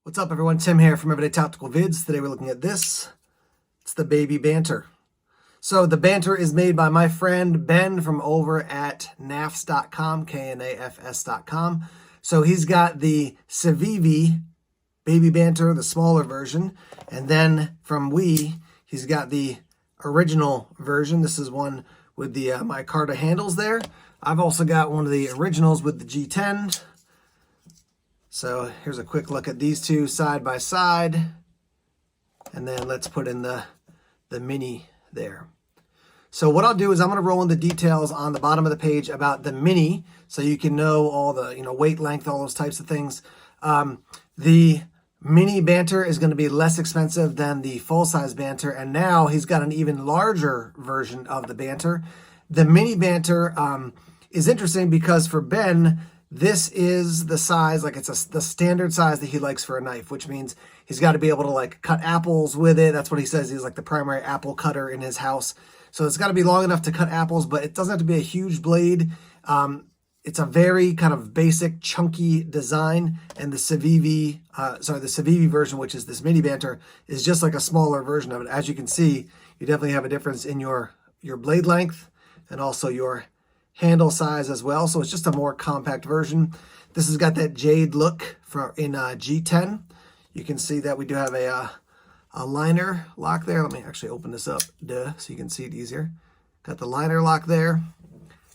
What's up, everyone? Tim here from Everyday Tactical Vids. Today we're looking at this. It's the Baby Banter. So the Banter is made by my friend Ben from over at knafs.com, knafs.com. So he's got the Civivi Baby Banter, the smaller version. And then from he's got the original version. This is one with the micarta handles there. I've also got one of the originals with the G10. So here's a quick look at these two side by side. And then let's put in the Mini there. So what I'll do is I'm going to roll in the details on the bottom of the page about the Mini so you can know all the weight, length, all those types of things. The Mini Banter is going to be less expensive than the full-size Banter, and now he's got an even larger version of the Banter. The Mini Banter is interesting because for Ben, this is the size, like it's the standard size that he likes for a knife, which means he's got to be able to like cut apples with it. That's what he says. He's like the primary apple cutter in his house. So it's got to be long enough to cut apples, but it doesn't have to be a huge blade. It's a very kind of basic, chunky design. And the Civivi, the Civivi version, which is this Mini Banter, is just like a smaller version of it. As you can see, you definitely have a difference in your blade length and also your handle size as well. So it's just a more compact version. This has got that jade look in G10. You can see that we do have a liner lock there. Let me actually open this up so you can see it easier. Got the liner lock there.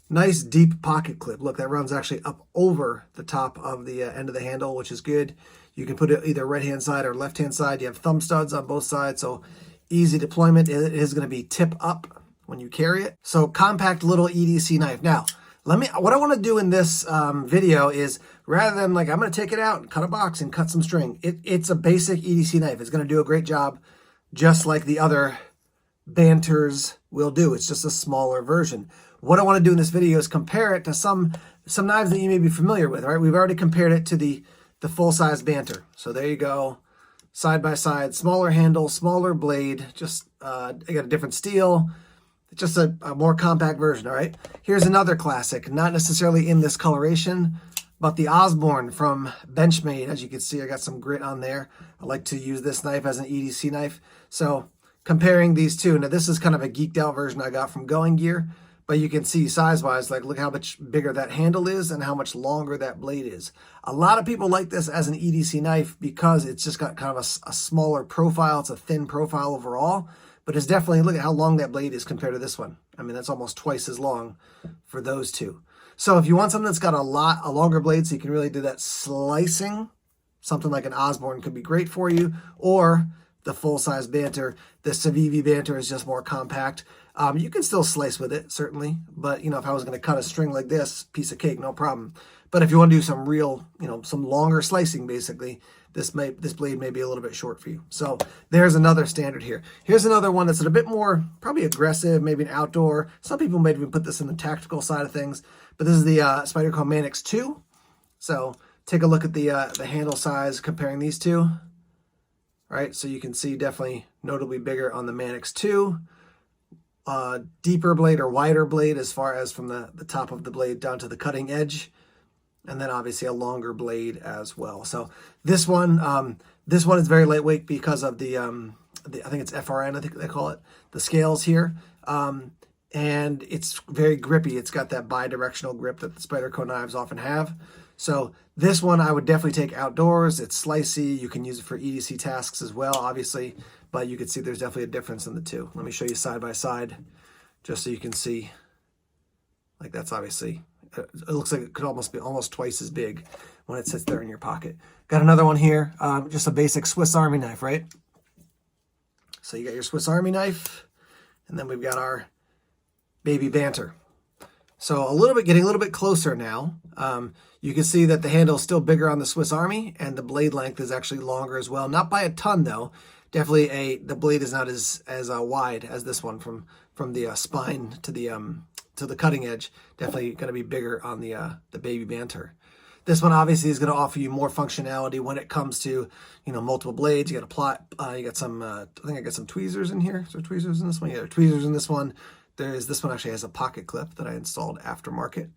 Nice deep pocket clip. Look, that runs actually up over the top of the end of the handle, which is good. You can put it either right hand side or left hand side. You have thumb studs on both sides, so easy deployment. It is going to be tip up when you carry it. So compact little EDC knife. Now, what I want to do in this video is, rather than like, I'm going to take it out and cut a box and cut some string, it's a basic EDC knife. It's going to do a great job, just like the other Banters will do. It's just a smaller version. What I want to do in this video is compare it to some knives that you may be familiar with, right? We've already compared it to the full-size Banter. So there you go, side by side, smaller handle, smaller blade, just I got a different steel. Just a more compact version, all right? Here's another classic, not necessarily in this coloration, but the Osborne from Benchmade. As you can see, I got some grit on there. I like to use this knife as an EDC knife. So comparing these two, now this is kind of a geeked out version I got from Going Gear, but you can see size-wise, like look how much bigger that handle is and how much longer that blade is. A lot of people like this as an EDC knife because it's just got kind of a smaller profile. It's a thin profile overall. But it's definitely, look at how long that blade is compared to this one. I mean, that's almost twice as long for those two. So if you want something that's got a longer blade so you can really do that slicing, something like an Osborne could be great for you, or the full-size Banter. The Civivi Banter is just more compact. You can still slice with it, certainly. But, if I was going to cut a string like this, piece of cake, no problem. But if you want to do some real, some longer slicing, basically, this blade may be a little bit short for you. So there's another standard here. Here's another one that's a bit more probably aggressive, maybe an outdoor. Some people may even put this in the tactical side of things. But this is the Spyderco Manix 2. So take a look at the handle size comparing these two. Right, so you can see definitely notably bigger on the Manix 2. Deeper blade or wider blade as far as from the top of the blade down to the cutting edge. And then obviously a longer blade as well. So this one is very lightweight because of the I think it's FRN, I think they call it, the scales here. And it's very grippy. It's got that bi-directional grip that the Spyderco knives often have. So this one I would definitely take outdoors. It's slicey. You can use it for EDC tasks as well, obviously. But you can see there's definitely a difference in the two. Let me show you side by side just so you can see. Like that's obviously, it looks like it could almost be almost twice as big when it sits there in your pocket. Got another one here, just a basic Swiss Army knife, right? So you got your Swiss Army knife, and then we've got our Baby Banter. So getting a little bit closer now. You can see that the handle is still bigger on the Swiss Army, and the blade length is actually longer as well. Not by a ton though. Definitely the blade is not as wide as this one from the spine to the cutting edge. Definitely going to be bigger on the Baby Banter. This one obviously is going to offer you more functionality when it comes to multiple blades. You got a plot. You got some. I think I got some tweezers in here. Is there tweezers in this one? Yeah, there are tweezers in this one. This one actually has a pocket clip that I installed aftermarket.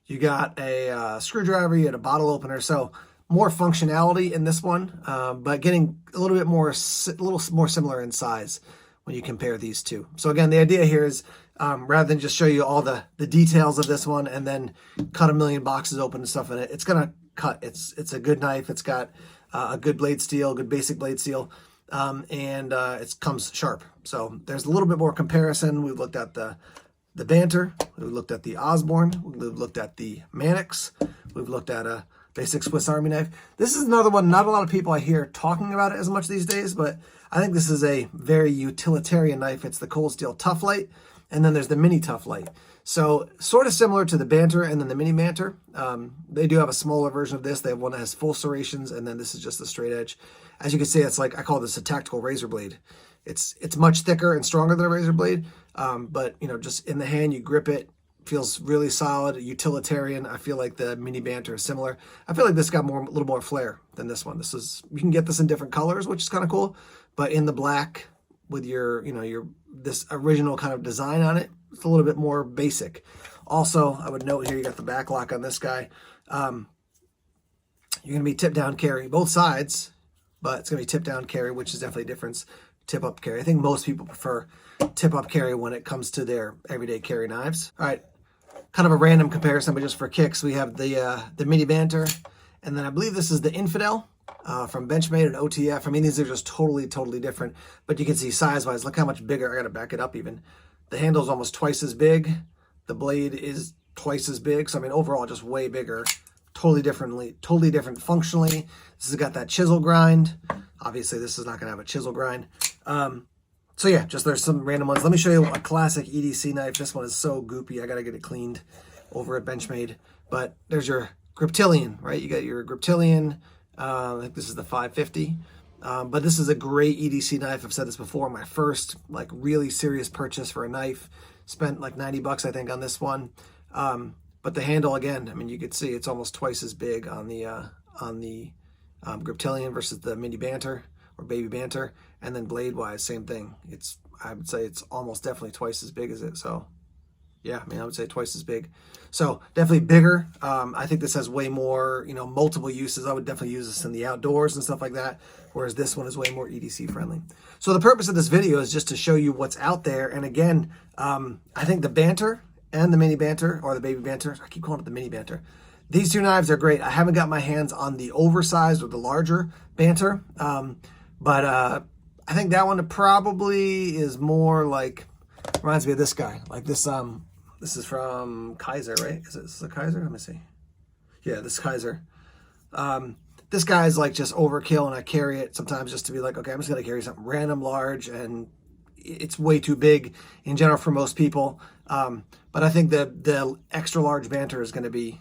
You got a screwdriver. You got a bottle opener. So more functionality in this one, but getting a little more similar in size when you compare these two. So again, the idea here is rather than just show you all the details of this one and then cut a million boxes open and stuff in it, it's gonna cut. It's a good knife. It's got a good blade steel, good basic blade steel, and it comes sharp. So there's a little bit more comparison. We've looked at the Banter, we've looked at the Osborne, we've looked at the Mannix, we've looked at a basic Swiss Army knife. This is another one, not a lot of people I hear talking about it as much these days, but I think this is a very utilitarian knife. It's the Cold Steel Tough Light, and then there's the Mini Tough Light. So sort of similar to the Banter and then the Mini Banter. They do have a smaller version of this. They have one that has full serrations, and then this is just the straight edge. As you can see, it's like, I call this a tactical razor blade. It's much thicker and stronger than a razor blade, but you know, just in the hand, you grip it, feels really solid, utilitarian. I feel like the Mini Banter is similar. I feel like this got a little more flair than this one. You can get this in different colors, which is kind of cool, but in the black with your this original kind of design on it, it's a little bit more basic. Also, I would note here, you got the back lock on this guy. You're gonna be tip down carry, both sides, but it's gonna be tip down carry, which is definitely a difference. Tip up carry. I think most people prefer tip up carry when it comes to their everyday carry knives. All right, kind of a random comparison, but just for kicks, we have the Mini Banter, and then I believe this is the Infidel from Benchmade and OTF. I mean, these are just totally different, but you can see size-wise, look how much bigger. I gotta back it up even. The handle is almost twice as big. The blade is twice as big. So I mean, overall, just way bigger. Totally different functionally. This has got that chisel grind. Obviously, this is not gonna have a chisel grind. So yeah, just there's some random ones. Let me show you a classic EDC knife. This one is so goopy. I gotta get it cleaned over at Benchmade. But there's your Griptilian, right? You got your Griptilian. I think this is the 550. But this is a great EDC knife. I've said this before. My first like really serious purchase for a knife. Spent like 90 bucks, I think, on this one. But the handle, again, I mean, you could see it's almost twice as big on the Griptilian versus the Mini Banter or Baby Banter. And then blade-wise, same thing. I would say it's almost definitely twice as big as it. So yeah, I mean, I would say twice as big. So definitely bigger. I think this has way more, multiple uses. I would definitely use this in the outdoors and stuff like that, whereas this one is way more EDC friendly. So the purpose of this video is just to show you what's out there. And again, I think the Banter and the Mini Banter, or the Baby Banter, I keep calling it the Mini Banter. These two knives are great. I haven't got my hands on the oversized or the larger Banter, but I think that one probably is more like, reminds me of this guy, like this. This is from Kaiser, right? Is this a Kaiser? Let me see. Yeah, this Kaiser. This guy's like just overkill, and I carry it sometimes just to be like, okay, I'm just gonna carry something random large, and it's way too big in general for most people. But I think the extra large Banter is gonna be,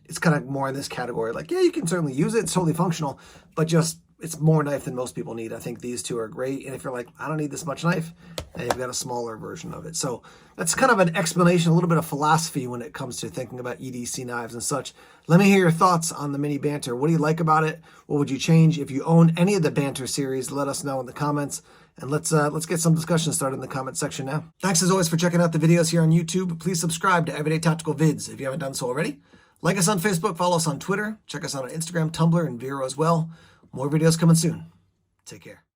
it's kind of more in this category. Like, yeah, you can certainly use it, it's totally functional, but just, it's more knife than most people need. I think these two are great. And if you're like, I don't need this much knife, then you've got a smaller version of it. So that's kind of an explanation, a little bit of philosophy when it comes to thinking about EDC knives and such. Let me hear your thoughts on the Mini Banter. What do you like about it? What would you change? If you own any of the Banter series, let us know in the comments. And let's get some discussion started in the comment section now. Thanks as always for checking out the videos here on YouTube. Please subscribe to Everyday Tactical Vids if you haven't done so already. Like us on Facebook, follow us on Twitter, check us out on Instagram, Tumblr, and Vero as well. More videos coming soon. Take care.